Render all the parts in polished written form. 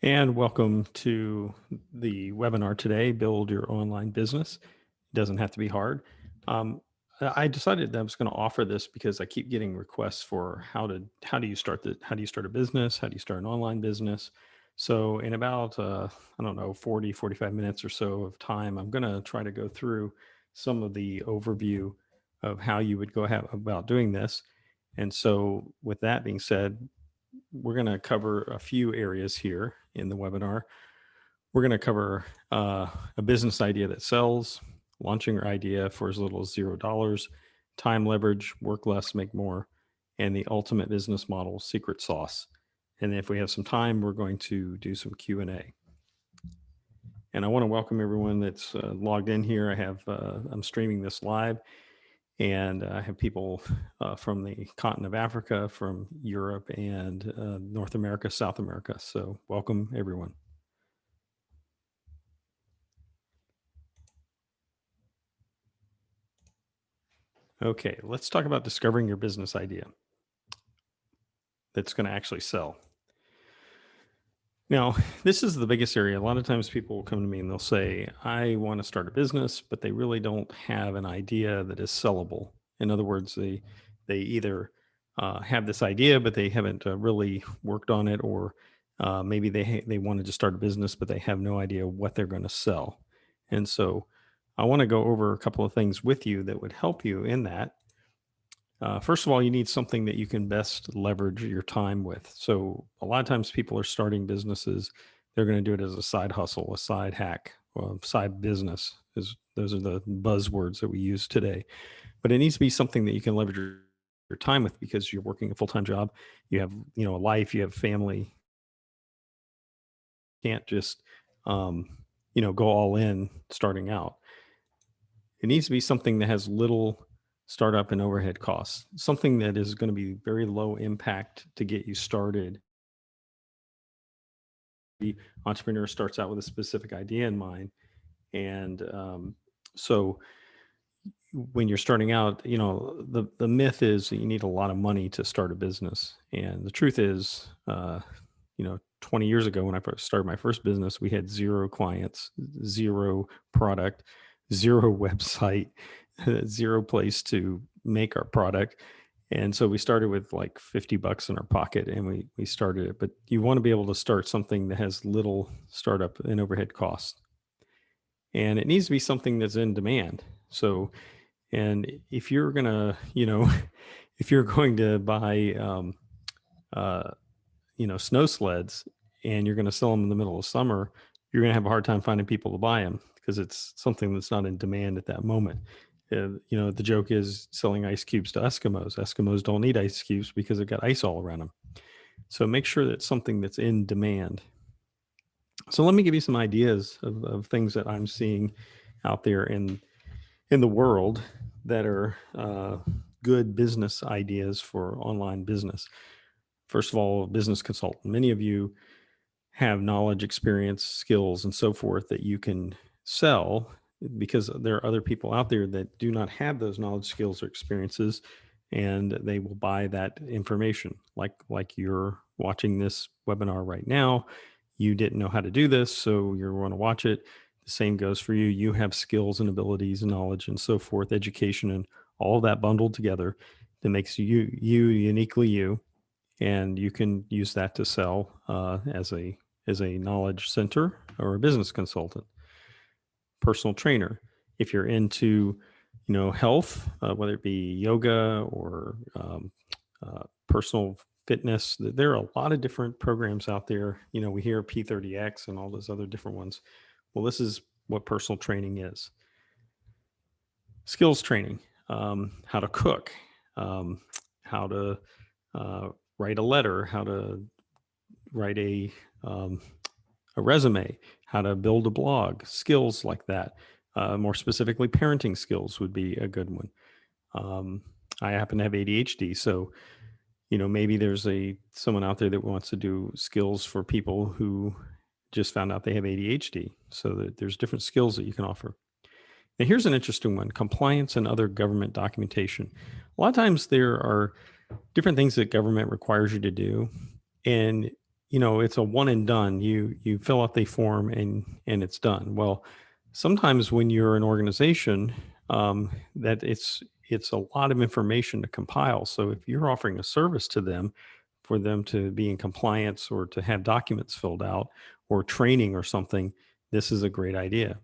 And welcome to the webinar today, Build Your Online Business. It doesn't have to be hard. I decided that I was going to offer this because I keep getting requests for how do you start a business? How do you start an online business? So in about, I don't know, 40, 45 minutes or so of time, I'm going to try to go through some of the overview of how you would about doing this. And so with that being said, we're going to cover a few areas here in the webinar. We're going to cover a business idea that sells, launching your idea for as little as $0, time leverage, work less, make more, and the ultimate business model secret sauce. And if we have some time, we're going to do some Q&A. And I want to welcome everyone that's logged in here. I'm streaming this live, and I have people from the continent of Africa, from Europe, and North America, South America. So welcome, everyone. Okay, let's talk about discovering your business idea that's going to actually sell. Now, this is the biggest area. A lot of times people will come to me and they'll say, I want to start a business, but they really don't have an idea that is sellable. In other words, they either have this idea, but they haven't really worked on it, or maybe they wanted to start a business, but they have no idea what they're going to sell. And so I want to go over a couple of things with you that would help you in that. First of all, you need something that you can best leverage your time with. So, a lot of times people are starting businesses, they're going to do it as a side hustle, a side hack, side business. Those are the buzzwords that we use today. But it needs to be something that you can leverage your time with because you're working a full time job, you have a life, you have family. You can't just go all in starting out. It needs to be something that has little startup and overhead costs, something that is going to be very low impact to get you started. The entrepreneur starts out with a specific idea in mind. And so when you're starting out, the myth is that you need a lot of money to start a business. And the truth is, 20 years ago when I first started my first business, we had zero clients, zero product, zero website, zero place to make our product. And so we started with like $50 in our pocket and we started it. But you want to be able to start something that has little startup and overhead costs. And it needs to be something that's in demand. So, and if you're gonna, if you're going to buy, uh, snow sleds and you're going to sell them in the middle of summer, you're going to have a hard time finding people to buy them because it's something that's not in demand at that moment. The joke is selling ice cubes to Eskimos. Eskimos don't need ice cubes because they've got ice all around them. So make sure that something that's in demand. So let me give you some ideas of things that I'm seeing out there in the world that are good business ideas for online business. First of all, business consultant. Many of you have knowledge, experience, skills, and so forth that you can sell because there are other people out there that do not have those knowledge, skills, or experiences, and they will buy that information. Like you're watching this webinar right now, you didn't know how to do this, so you're going to watch it. The same goes for you. You have skills and abilities, and knowledge, and so forth, education, and all of that bundled together that makes you uniquely you, and you can use that to sell as a knowledge center or a business consultant. Personal trainer, if you're into health, whether it be yoga or personal fitness, there are a lot of different programs out there. We hear P30X and all those other different ones. Well, this is what personal training is. Skills training, how to cook, how to write a letter, how to write a resume, how to build a blog, skills like that. More specifically, parenting skills would be a good one. I happen to have ADHD, so maybe there's someone out there that wants to do skills for people who just found out they have ADHD. So that there's different skills that you can offer. Now, here's an interesting one: compliance and other government documentation. A lot of times there are different things that government requires you to do, and it's a one and done. You fill out the form and it's done. Well, sometimes when you're an organization, that it's a lot of information to compile. So if you're offering a service to them for them to be in compliance or to have documents filled out or training or something, this is a great idea.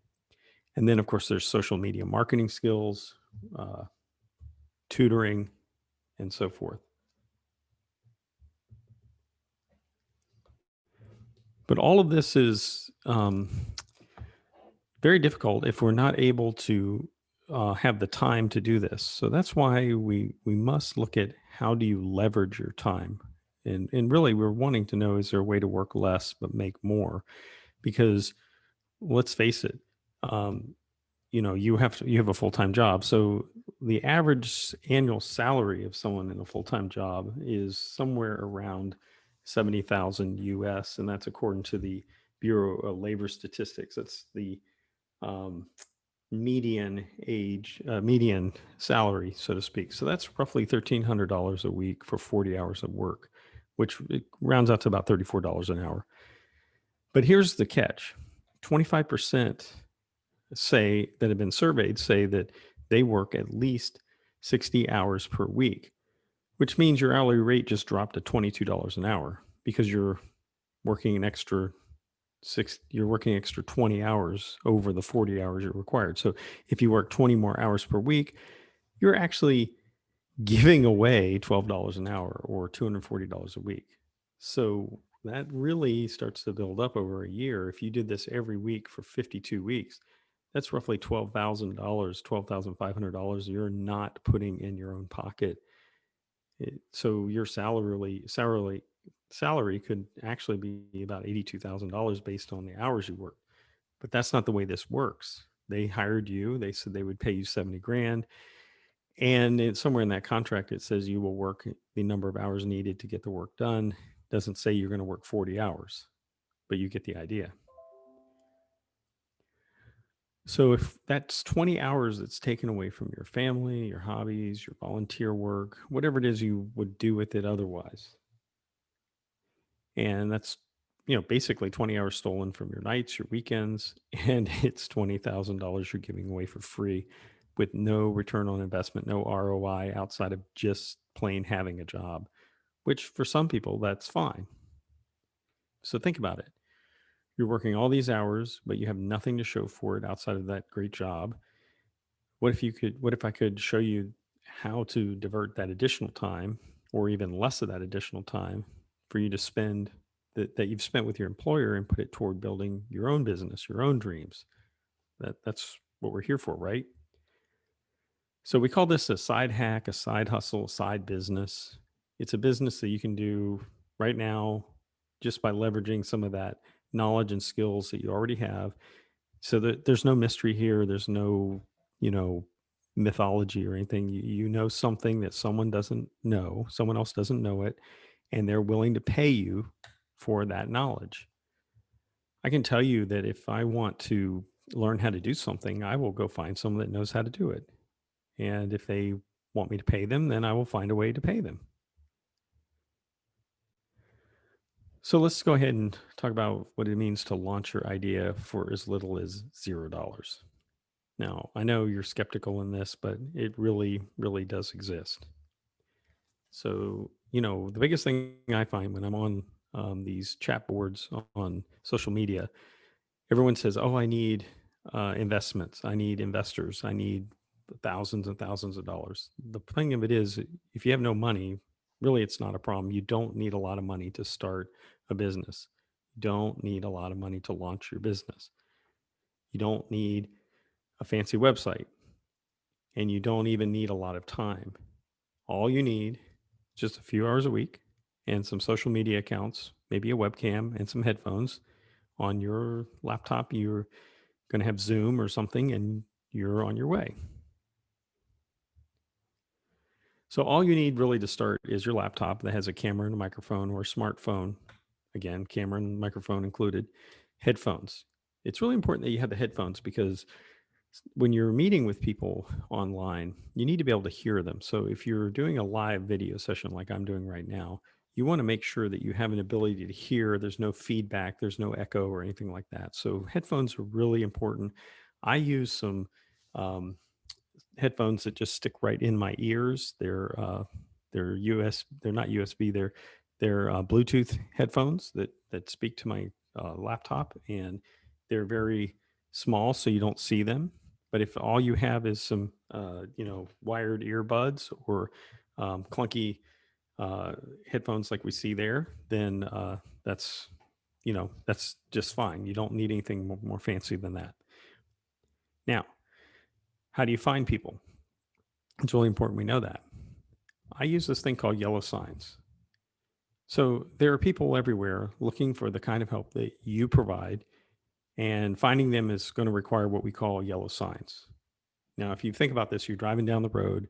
And then of course there's social media marketing skills, uh, tutoring, and so forth. But all of this is very difficult if we're not able to have the time to do this. So that's why we must look at how do you leverage your time, and really we're wanting to know, is there a way to work less but make more? Because let's face it, um, you have a full time job, so the average annual salary of someone in a full time job is somewhere around 70,000 US, and that's according to the Bureau of Labor Statistics. That's the um, median salary, so to speak. So that's roughly $1,300 a week for 40 hours of work, which it rounds out to about $34 an hour. But here's the catch: 25% say that have been surveyed say that they work at least 60 hours per week, which means your hourly rate just dropped to $22 an hour because working an extra you're working extra 20 hours over the 40 hours you're required. So if you work 20 more hours per week, you're actually giving away $12 an hour or $240 a week. So that really starts to build up over a year. If you did this every week for 52 weeks, that's roughly $12,000, $12,500 you're not putting in your own pocket. So your salary could actually be about $82,000 based on the hours you work. But that's not the way this works. They hired you. They said they would pay you 70 grand. And somewhere in that contract, it says you will work the number of hours needed to get the work done. It doesn't say you're going to work 40 hours, but you get the idea. So if that's 20 hours that's taken away from your family, your hobbies, your volunteer work, whatever it is you would do with it otherwise, and that's basically 20 hours stolen from your nights, your weekends, and it's $20,000 you're giving away for free with no return on investment, no ROI outside of just plain having a job, which for some people that's fine. So think about it. You're working all these hours, but you have nothing to show for it outside of that great job. What if I could show you how to divert that additional time or even less of that additional time for you to spend that you've spent with your employer and put it toward building your own business, your own dreams? That's what we're here for, right? So we call this a side hack, a side hustle, a side business. It's a business that you can do right now just by leveraging some of that knowledge and skills that you already have. So there's no mystery here. There's no, you know, mythology or anything. You know something that someone doesn't know, someone else doesn't know it, and they're willing to pay you for that knowledge. I can tell you that if I want to learn how to do something, I will go find someone that knows how to do it. And if they want me to pay them, then I will find a way to pay them. So let's go ahead and talk about what it means to launch your idea for as little as $0. Now, I know you're skeptical in this, but it really, really does exist. So, the biggest thing I find when I'm on these chat boards on social media, everyone says, "Oh, I need investments. I need investors. I need thousands and thousands of dollars." The thing of it is, if you have no money, really, it's not a problem. You don't need a lot of money to start a business. You don't need a lot of money to launch your business. You don't need a fancy website, and you don't even need a lot of time. All you need is just a few hours a week and some social media accounts, maybe a webcam and some headphones on your laptop. You're going to have Zoom or something, and you're on your way. So all you need really to start is your laptop that has a camera and a microphone, or a smartphone. Again, camera and microphone included. Headphones. It's really important that you have the headphones because when you're meeting with people online, you need to be able to hear them. So if you're doing a live video session like I'm doing right now, you want to make sure that you have an ability to hear. There's no feedback, there's no echo or anything like that. So headphones are really important. I use some um, headphones that just stick right in my ears. They're US. They're not USB. They're Bluetooth headphones that speak to my laptop, and they're very small, so you don't see them. But if all you have is some wired earbuds or clunky uh, headphones like we see there, then that's just fine. You don't need anything more fancy than that. Now, how do you find people? It's really important we know that. I use this thing called yellow signs. So there are people everywhere looking for the kind of help that you provide, and finding them is going to require what we call yellow signs. Now, if you think about this, you're driving down the road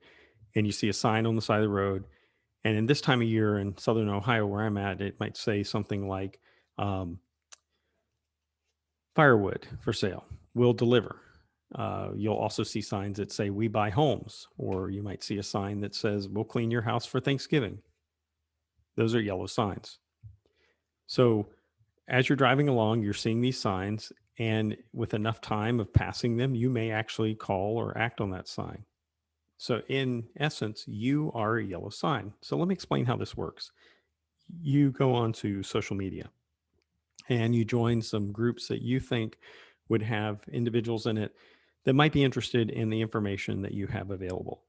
and you see a sign on the side of the road. And in this time of year in Southern Ohio, where I'm at, it might say something like um, firewood for sale, we'll deliver. You'll also see signs that say we buy homes, or you might see a sign that says we'll clean your house for Thanksgiving. Those are yellow signs. So as you're driving along, you're seeing these signs, and with enough time of passing them, you may actually call or act on that sign. So, in essence, you are a yellow sign. So, let me explain how this works. You go onto social media and you join some groups that you think would have individuals in it that might be interested in the information that you have available.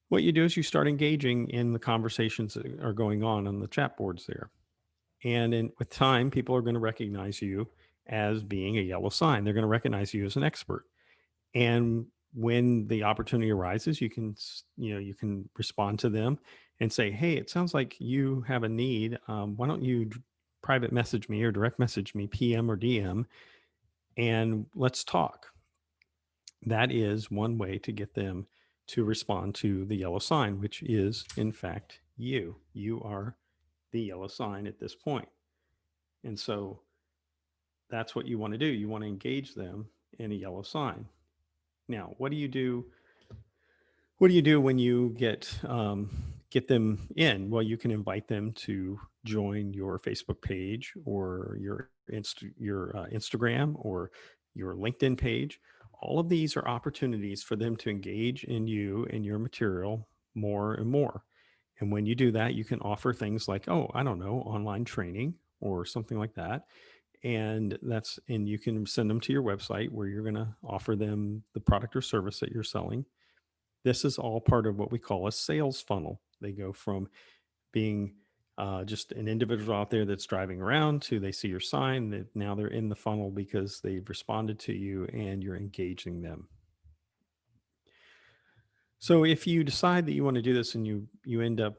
What you do is you start engaging in the conversations that are going on the chat boards there. With time, people are going to recognize you as being a yellow sign. They're going to recognize you as an expert. And when the opportunity arises, you can respond to them and say, "Hey, it sounds like you have a need. Why don't you private message me or direct message me, PM or DM, and let's talk." That is one way to get them to respond to the yellow sign, which is, in fact, you. You are the yellow sign at this point. And so that's what you want to do. You want to engage them in a yellow sign. Now, what do you do? What do you do when you get them in? Well, you can invite them to join your Facebook page or your Instagram or your LinkedIn page. All of these are opportunities for them to engage in you and your material more and more. And when you do that, you can offer things like, oh, I don't know, online training or something like that. And you can send them to your website where you're going to offer them the product or service that you're selling. This is all part of what we call a sales funnel. They go from being just an individual out there that's driving around to they see your sign, that now they're in the funnel because they've responded to you and you're engaging them. So if you decide that you want to do this and you end up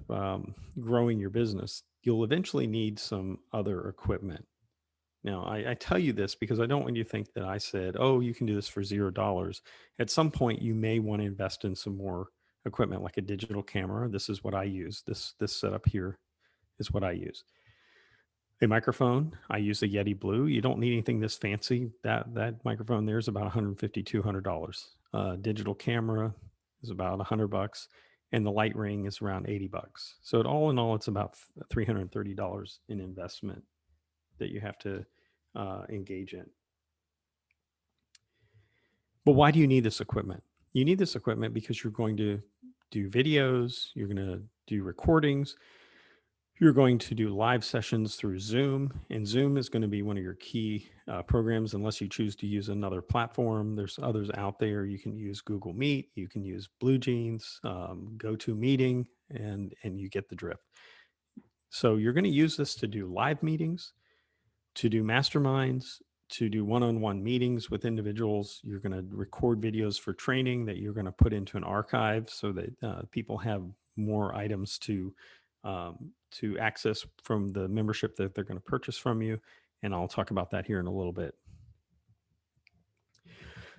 growing your business, you'll eventually need some other equipment. Now, I tell you this because I don't want you to think that I said, oh, you can do this for $0. At some point, you may want to invest in some more equipment like a digital camera. This is what I use. This setup here is what I use. A microphone, I use a Yeti Blue. You don't need anything this fancy. That microphone there is about $150, $200. Digital camera is about $100, and the light ring is around $80. So all in all, it's about $330 in investment that you have to engage in. But why do you need this equipment? You need this equipment because you're going to do videos, you're going to do recordings, you're going to do live sessions through Zoom, and Zoom is going to be one of your key programs unless you choose to use another platform. There's others out there. You can use Google Meet, you can use BlueJeans, GoToMeeting, and you get the drift. So you're going to use this to do live meetings, to do masterminds, to do one-on-one meetings with individuals. You're going to record videos for training that you're going to put into an archive so that people have more items to access from the membership that they're going to purchase from you. And I'll talk about that here in a little bit.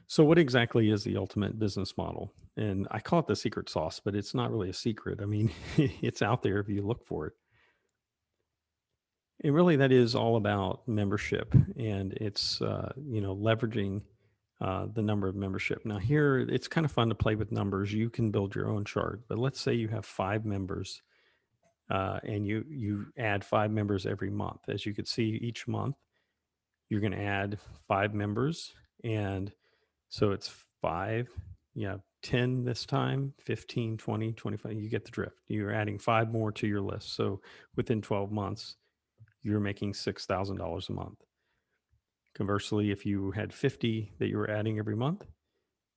So what exactly is the ultimate business model? And I call it the secret sauce, but it's not really a secret. I mean, it's out there if you look for it. And really, that is all about membership, and it's leveraging the number of membership. Now, here it's kind of fun to play with numbers. You can build your own chart, but let's say you have 5 members and you add 5 members every month. As you could see, each month you're going to add 5 members, and so it's 5, 10 this time, 15, 20, 25. You get the drift. You're adding 5 more to your list. So within 12 months, you're making $6,000 a month. Conversely, if you had 50 that you were adding every month,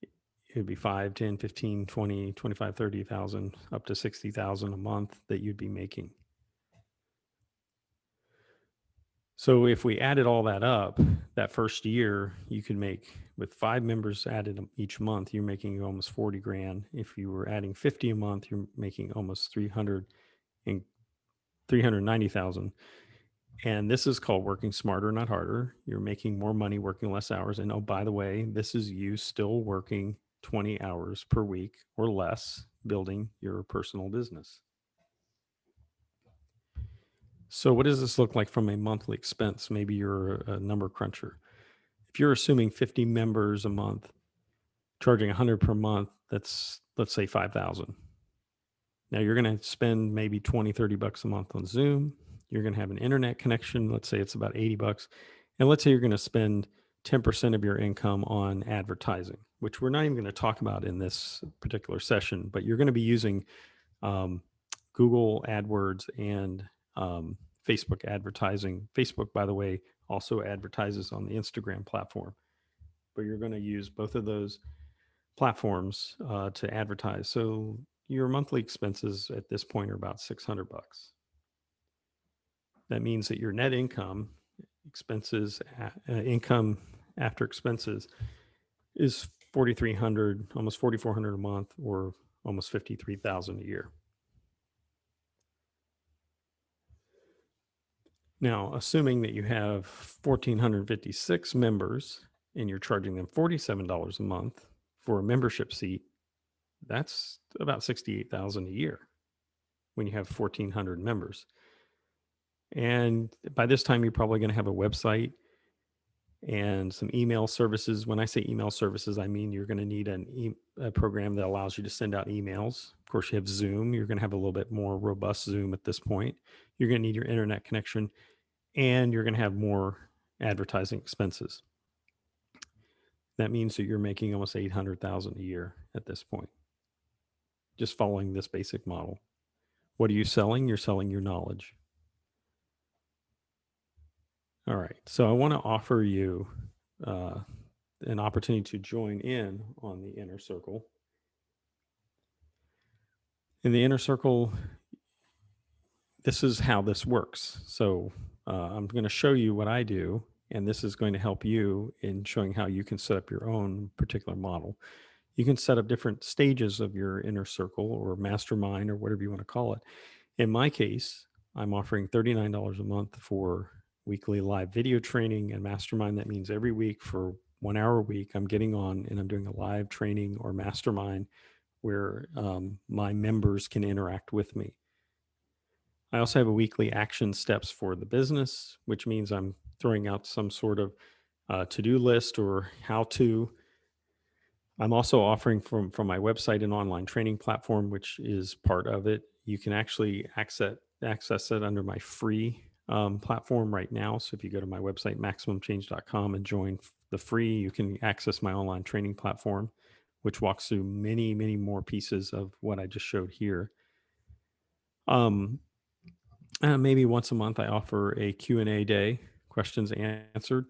it would be 5, 10, 15, 20, 25, 30,000, up to 60,000 a month that you'd be making. So if we added all that up, that first year, you could make, with 5 members added each month, you're making almost 40 grand. If you were adding 50 a month, you're making almost 390,000. And this is called working smarter, not harder. You're making more money working less hours. And oh, by the way, this is you still working 20 hours per week or less building your personal business. So what does this look like from a monthly expense? Maybe you're a number cruncher. If you're assuming 50 members a month, charging 100 per month, that's, let's say, 5,000. Now you're going to spend maybe 20, 30 bucks a month on Zoom. You're going to have an internet connection. Let's say it's about 80 bucks. And let's say you're going to spend 10% of your income on advertising, which we're not even going to talk about in this particular session, but you're going to be using Google AdWords and Facebook advertising. Facebook, by the way, also advertises on the Instagram platform, but you're going to use both of those platforms to advertise. So your monthly expenses at this point are about 600 bucks. That means that your net income income after expenses is 4,300, almost 4,400 a month, or almost 53,000 a year. Now, assuming that you have 1,456 members and you're charging them $47 a month for a membership seat, that's about 68,000 a year when you have 1,400 members. And by this time, you're probably going to have a website and some email services. When I say email services, I mean you're going to need a program that allows you to send out emails. Of course, you have Zoom. You're going to have a little bit more robust Zoom at this point. You're going to need your internet connection, and you're going to have more advertising expenses. That means that you're making almost 800,000 a year at this point, just following this basic model. What are you selling? You're selling your knowledge. All right. So I want to offer you an opportunity to join in on the inner circle. In the inner circle, this is how this works. So I'm going to show you what I do, and this is going to help you in showing how you can set up your own particular model. You can set up different stages of your inner circle or mastermind or whatever you want to call it. In my case, I'm offering $39 a month for weekly live video training and mastermind. That means every week for 1 hour a week, I'm getting on and I'm doing a live training or mastermind where my members can interact with me. I also have a weekly action steps for the business, which means I'm throwing out some sort of to-do list or how to. I'm also offering from my website an online training platform, which is part of it. You can actually access it under my free platform right now. So if you go to my website, MaximumChange.com, and join the free, you can access my online training platform, which walks through many, many more pieces of what I just showed here. Maybe once a month, I offer a Q&A day, questions answered.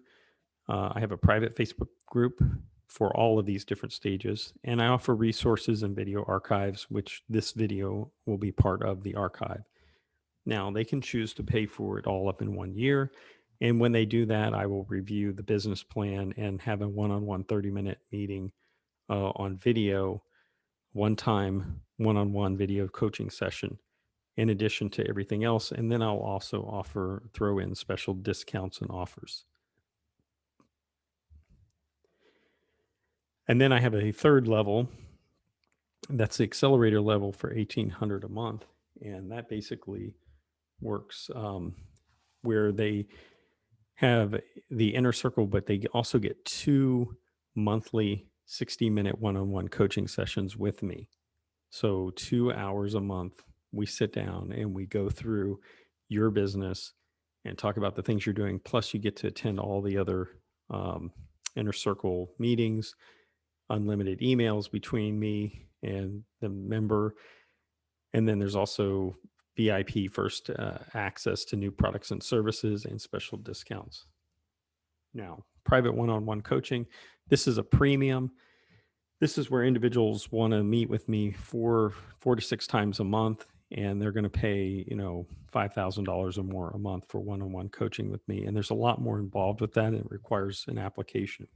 I have a private Facebook group for all of these different stages, and I offer resources and video archives, which this video will be part of the archive. Now, they can choose to pay for it all up in 1 year. And when they do that, I will review the business plan and have a one-on-one 30-minute meeting on video, one-time one-on-one video coaching session, in addition to everything else. And then I'll also throw in special discounts and offers. And then I have a third level. That's the accelerator level for $1,800 a month. And that basically works where they have the inner circle, but they also get 2 monthly 60-minute one-on-one coaching sessions with me. So 2 hours a month we sit down and we go through your business and talk about the things you're doing. Plus, you get to attend all the other um, inner circle meetings, unlimited emails between me and the member. And then there's also VIP first access to new products and services and special discounts. Now, private one on one coaching, this is a premium. This is where individuals want to meet with me 4 to 6 times a month, and they're going to pay, $5,000 or more a month for one on one coaching with me. And there's a lot more involved with that, and it requires an application.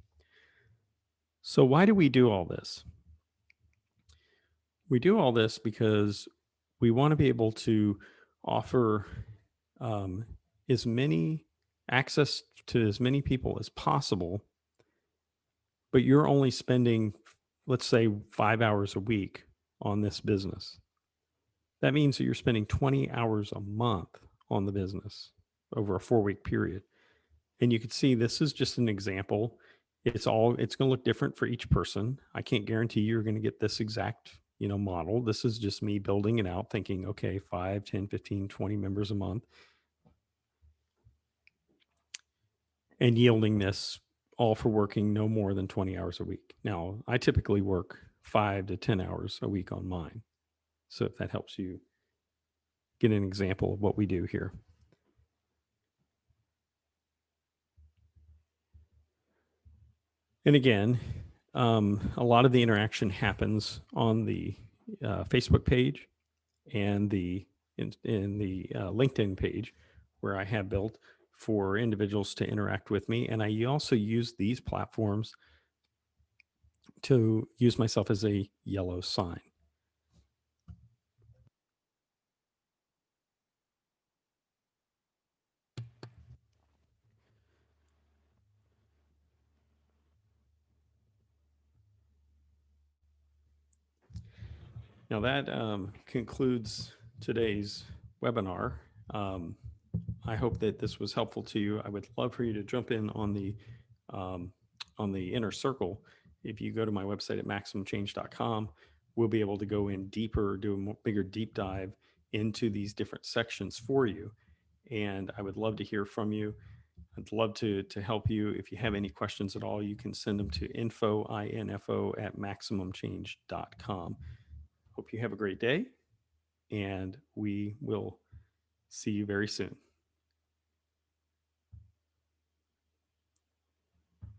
So, why do we do all this? We do all this because we want to be able to offer um, as many access to as many people as possible, but you're only spending, let's say, 5 hours a week on this business. That means that you're spending 20 hours a month on the business over a 4 week period. And you can see this is just an example. It's going to look different for each person. I can't guarantee you're going to get this exact, model. This is just me building it out, thinking, okay, 5, 10, 15, 20 members a month, and yielding this all for working no more than 20 hours a week. Now, I typically work 5 to 10 hours a week on mine. So if that helps you get an example of what we do here. And again, a lot of the interaction happens on the Facebook page and in the LinkedIn page, where I have built for individuals to interact with me. And I also use these platforms to use myself as a yellow sign. Now that concludes today's webinar. Um, I hope that this was helpful to you. I would love for you to jump in on the inner circle. If you go to my website at maximumchange.com, we'll be able to go in deeper, do a bigger deep dive into these different sections for you. And I would love to hear from you. I'd love to help you. If you have any questions at all, you can send them to info at maximumchange.com. Hope you have a great day, and we will see you very soon.